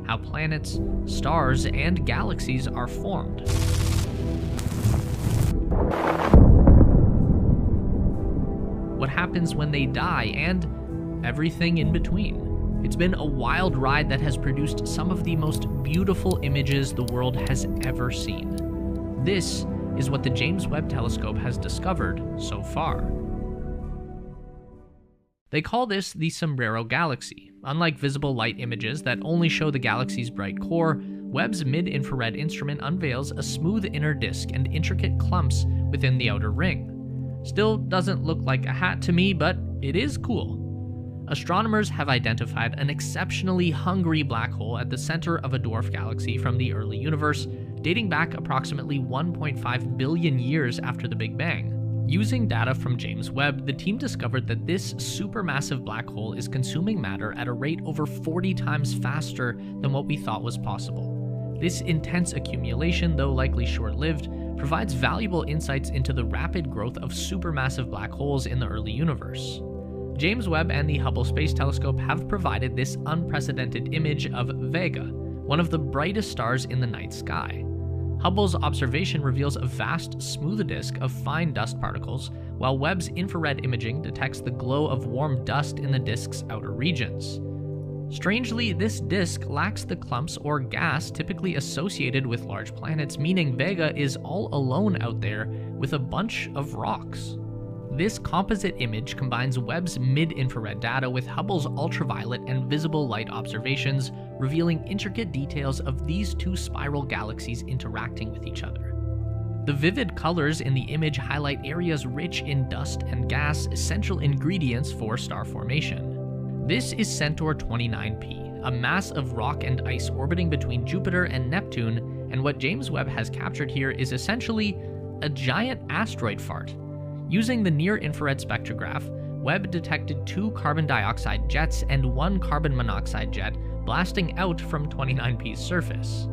how planets, stars, and galaxies are formed. What happens when they die, and everything in between. It's been a wild ride that has produced some of the most beautiful images the world has ever seen. This is what the James Webb Telescope has discovered so far. They call this the Sombrero Galaxy. Unlike visible light images that only show the galaxy's bright core, Webb's mid-infrared instrument unveils a smooth inner disk and intricate clumps within the outer ring. Still doesn't look like a hat to me, but it is cool. Astronomers have identified an exceptionally hungry black hole at the center of a dwarf galaxy from the early universe, dating back approximately 1.5 billion years after the Big Bang. Using data from James Webb, the team discovered that this supermassive black hole is consuming matter at a rate over 40 times faster than what we thought was possible. This intense accumulation, though likely short-lived, provides valuable insights into the rapid growth of supermassive black holes in the early universe. James Webb and the Hubble Space Telescope have provided this unprecedented image of Vega, one of the brightest stars in the night sky. Hubble's observation reveals a vast, smooth disk of fine dust particles, while Webb's infrared imaging detects the glow of warm dust in the disk's outer regions. Strangely, this disk lacks the clumps or gas typically associated with large planets, meaning Vega is all alone out there with a bunch of rocks. This composite image combines Webb's mid-infrared data with Hubble's ultraviolet and visible light observations, revealing intricate details of these two spiral galaxies interacting with each other. The vivid colors in the image highlight areas rich in dust and gas, essential ingredients for star formation. This is Centaur 29P, a mass of rock and ice orbiting between Jupiter and Neptune, and what James Webb has captured here is essentially a giant asteroid fart. Using the near-infrared spectrograph, Webb detected 2 carbon dioxide jets and 1 carbon monoxide jet blasting out from 29P's surface.